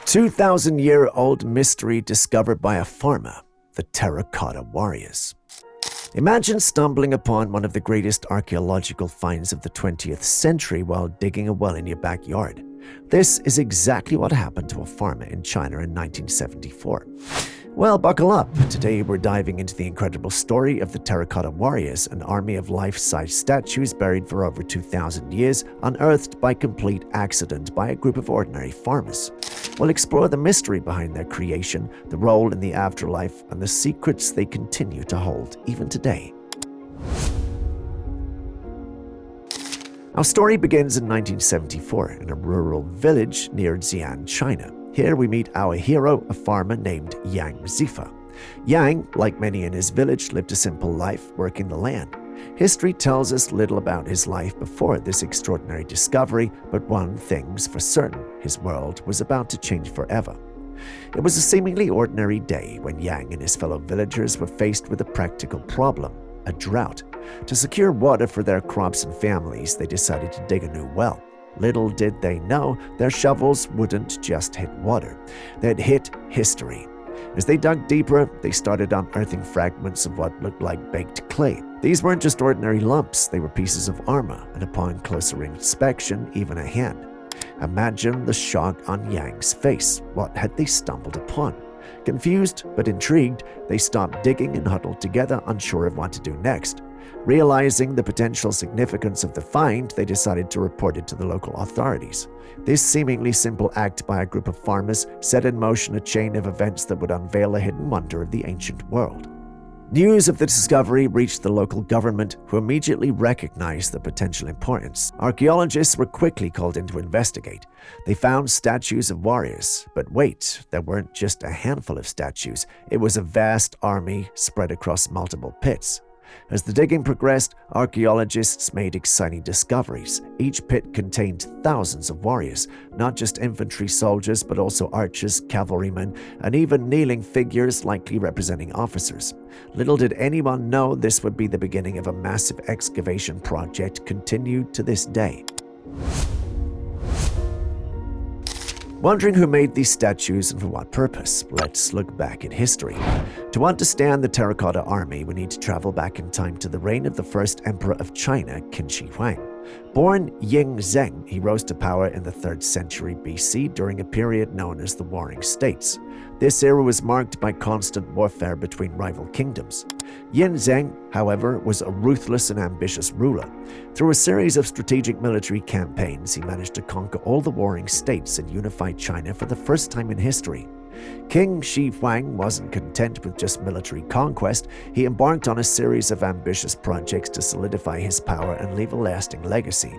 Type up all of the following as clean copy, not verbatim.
2,000-year-old mystery discovered by a farmer, the Terracotta Warriors. Imagine stumbling upon one of the greatest archaeological finds of the 20th century while digging a well in your backyard. This is exactly what happened to a farmer in China in 1974. Well, buckle up. Today we're diving into the incredible story of the Terracotta Warriors, an army of life-size statues buried for over 2,000 years, unearthed by complete accident by a group of ordinary farmers. We'll explore the mystery behind their creation, the role in the afterlife, and the secrets they continue to hold even today. Our story begins in 1974 in a rural village near Xi'an, China. Here we meet our hero, a farmer named Yang Zifa. Yang, like many in his village, lived a simple life working the land. History tells us little about his life before this extraordinary discovery, but one thing's for certain: his world was about to change forever. It was a seemingly ordinary day when Yang and his fellow villagers were faced with a practical problem: a drought. To secure water for their crops and families, they decided to dig a new well. Little did they know, their shovels wouldn't just hit water. They'd hit history. As they dug deeper, they started unearthing fragments of what looked like baked clay. These weren't just ordinary lumps, they were pieces of armor, and upon closer inspection, even a hand. Imagine the shock on Yang's face. What had they stumbled upon? Confused but intrigued, they stopped digging and huddled together, unsure of what to do next. Realizing the potential significance of the find, they decided to report it to the local authorities. This seemingly simple act by a group of farmers set in motion a chain of events that would unveil a hidden wonder of the ancient world. News of the discovery reached the local government, who immediately recognized the potential importance. Archaeologists were quickly called in to investigate. They found statues of warriors. But wait, there weren't just a handful of statues. It was a vast army spread across multiple pits. As the digging progressed, archaeologists made exciting discoveries. Each pit contained thousands of warriors, not just infantry soldiers, but also archers, cavalrymen, and even kneeling figures likely representing officers. Little did anyone know this would be the beginning of a massive excavation project continued to this day. Wondering who made these statues and for what purpose? Let's look back at history. To understand the Terracotta Army, we need to travel back in time to the reign of the first emperor of China, Qin Shi Huang. Born Ying Zheng, he rose to power in the 3rd century BC during a period known as the Warring States. This era was marked by constant warfare between rival kingdoms. Yin Zheng, however, was a ruthless and ambitious ruler. Through a series of strategic military campaigns, he managed to conquer all the warring states and unify China for the first time in history. King Shi Huang wasn't content with just military conquest. He embarked on a series of ambitious projects to solidify his power and leave a lasting legacy.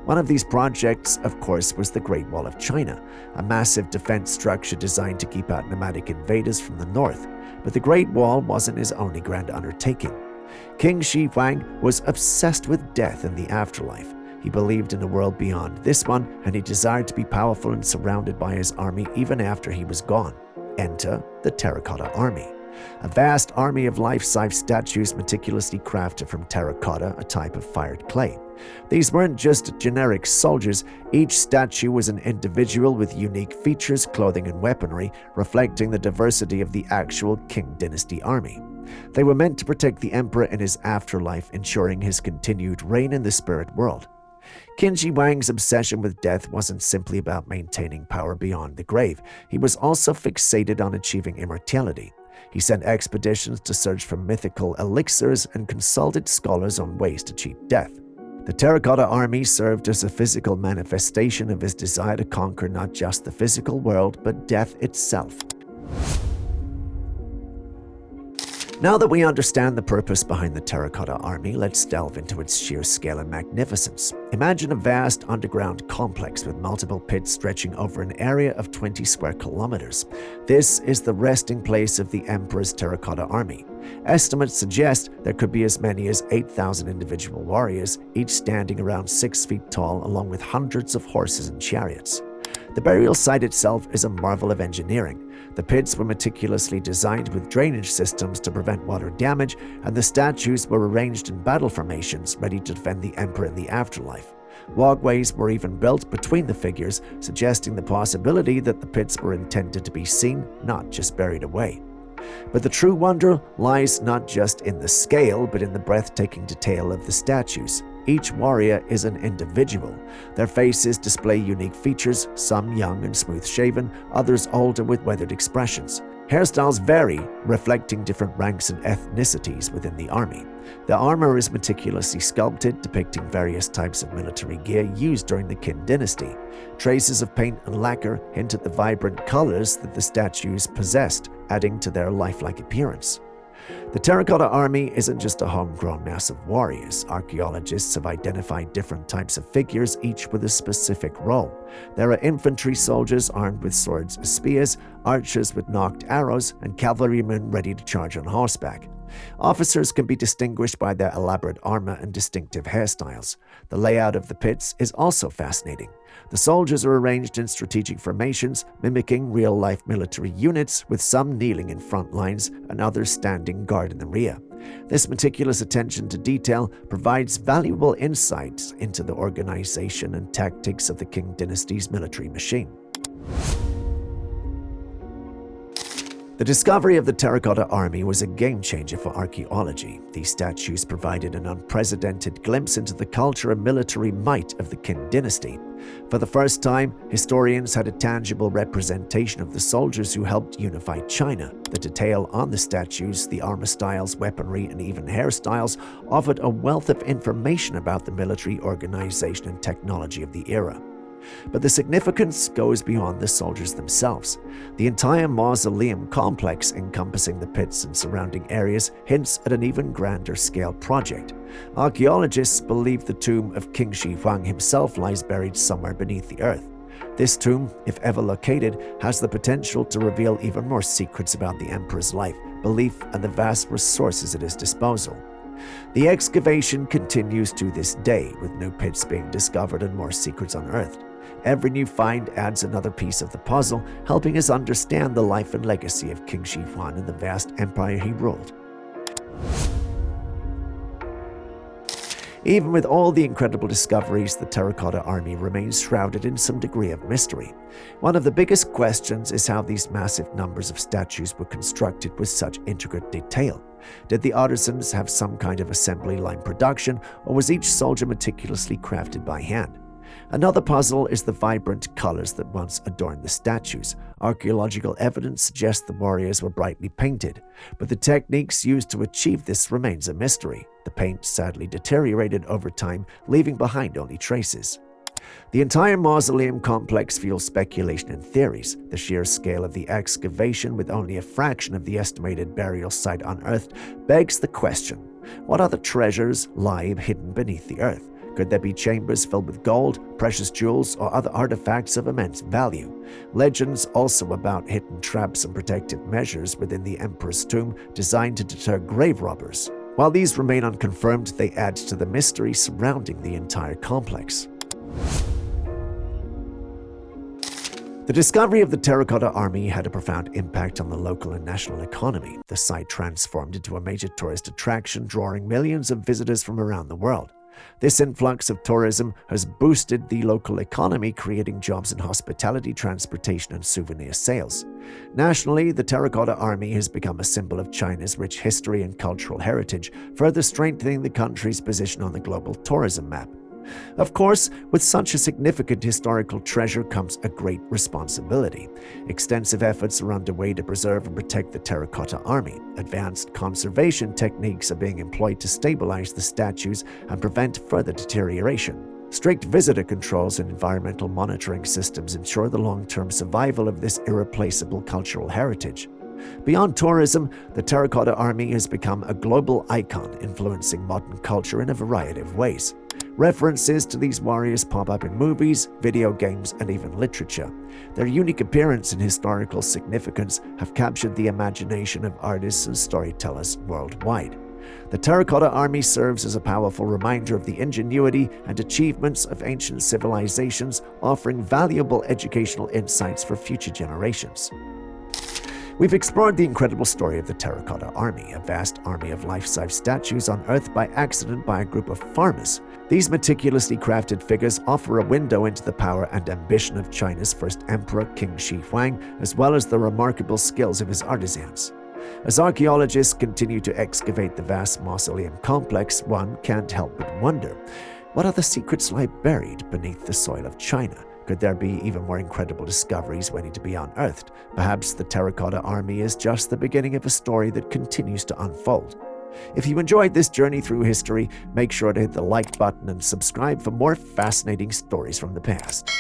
One of these projects, of course, was the Great Wall of China, a massive defense structure designed to keep out nomadic invaders from the north. But the Great Wall wasn't his only grand undertaking. King Shi Huang was obsessed with death and the afterlife. He believed in a world beyond this one, and he desired to be powerful and surrounded by his army even after he was gone. Enter the Terracotta Army. A vast army of life-size statues meticulously crafted from terracotta, a type of fired clay. These weren't just generic soldiers. Each statue was an individual with unique features, clothing, and weaponry, reflecting the diversity of the actual Qing Dynasty army. They were meant to protect the emperor in his afterlife, ensuring his continued reign in the spirit world. Qin Shi Huang's obsession with death wasn't simply about maintaining power beyond the grave. He was also fixated on achieving immortality. He sent expeditions to search for mythical elixirs and consulted scholars on ways to cheat death. The Terracotta Army served as a physical manifestation of his desire to conquer not just the physical world, but death itself. Now that we understand the purpose behind the Terracotta Army, let's delve into its sheer scale and magnificence. Imagine a vast underground complex with multiple pits stretching over an area of 20 square kilometers. This is the resting place of the Emperor's Terracotta Army. Estimates suggest there could be as many as 8,000 individual warriors, each standing around 6 feet tall, along with hundreds of horses and chariots. The burial site itself is a marvel of engineering. The pits were meticulously designed with drainage systems to prevent water damage, and the statues were arranged in battle formations ready to defend the emperor in the afterlife. Walkways were even built between the figures, suggesting the possibility that the pits were intended to be seen, not just buried away. But the true wonder lies not just in the scale, but in the breathtaking detail of the statues. Each warrior is an individual. Their faces display unique features, some young and smooth-shaven, others older with weathered expressions. Hairstyles vary, reflecting different ranks and ethnicities within the army. The armor is meticulously sculpted, depicting various types of military gear used during the Qin dynasty. Traces of paint and lacquer hint at the vibrant colors that the statues possessed, adding to their lifelike appearance. The Terracotta Army isn't just a homegrown mass of warriors. Archaeologists have identified different types of figures, each with a specific role. There are infantry soldiers armed with swords and spears, archers with nocked arrows, and cavalrymen ready to charge on horseback. Officers can be distinguished by their elaborate armor and distinctive hairstyles. The layout of the pits is also fascinating. The soldiers are arranged in strategic formations, mimicking real-life military units, with some kneeling in front lines and others standing guard in the rear. This meticulous attention to detail provides valuable insights into the organization and tactics of the Qing dynasty's military machine. The discovery of the Terracotta Army was a game-changer for archaeology. These statues provided an unprecedented glimpse into the culture and military might of the Qin dynasty. For the first time, historians had a tangible representation of the soldiers who helped unify China. The detail on the statues, the armor styles, weaponry, and even hairstyles offered a wealth of information about the military organization and technology of the era. But the significance goes beyond the soldiers themselves. The entire mausoleum complex encompassing the pits and surrounding areas hints at an even grander scale project. Archaeologists believe the tomb of King Shi Huang himself lies buried somewhere beneath the earth. This tomb, if ever located, has the potential to reveal even more secrets about the emperor's life, belief, and the vast resources at his disposal. The excavation continues to this day, with new pits being discovered and more secrets unearthed. Every new find adds another piece of the puzzle, helping us understand the life and legacy of King Shi Huang and the vast empire he ruled. Even with all the incredible discoveries, the Terracotta Army remains shrouded in some degree of mystery. One of the biggest questions is how these massive numbers of statues were constructed with such intricate detail. Did the artisans have some kind of assembly line production, or was each soldier meticulously crafted by hand? Another puzzle is the vibrant colors that once adorned the statues. Archaeological evidence suggests the warriors were brightly painted, but the techniques used to achieve this remains a mystery. The paint sadly deteriorated over time, leaving behind only traces. The entire mausoleum complex fuels speculation and theories. The sheer scale of the excavation, with only a fraction of the estimated burial site unearthed, begs the question: what other treasures lie hidden beneath the earth? Could there be chambers filled with gold, precious jewels, or other artifacts of immense value? Legends also about hidden traps and protective measures within the emperor's tomb designed to deter grave robbers. While these remain unconfirmed, they add to the mystery surrounding the entire complex. The discovery of the Terracotta Army had a profound impact on the local and national economy. The site transformed into a major tourist attraction, drawing millions of visitors from around the world. This influx of tourism has boosted the local economy, creating jobs in hospitality, transportation, and souvenir sales. Nationally, the Terracotta Army has become a symbol of China's rich history and cultural heritage, further strengthening the country's position on the global tourism map. Of course, with such a significant historical treasure comes a great responsibility. Extensive efforts are underway to preserve and protect the Terracotta Army. Advanced conservation techniques are being employed to stabilize the statues and prevent further deterioration. Strict visitor controls and environmental monitoring systems ensure the long-term survival of this irreplaceable cultural heritage. Beyond tourism, the Terracotta Army has become a global icon, influencing modern culture in a variety of ways. References to these warriors pop up in movies, video games, and even literature. Their unique appearance and historical significance have captured the imagination of artists and storytellers worldwide. The Terracotta Army serves as a powerful reminder of the ingenuity and achievements of ancient civilizations, offering valuable educational insights for future generations. We've explored the incredible story of the Terracotta Army, a vast army of life-size statues unearthed by accident by a group of farmers. These meticulously crafted figures offer a window into the power and ambition of China's first emperor, King Shi Huang, as well as the remarkable skills of his artisans. As archaeologists continue to excavate the vast mausoleum complex, one can't help but wonder, what other secrets lie buried beneath the soil of China? Could there be even more incredible discoveries waiting to be unearthed? Perhaps the Terracotta Army is just the beginning of a story that continues to unfold. If you enjoyed this journey through history, make sure to hit the like button and subscribe for more fascinating stories from the past.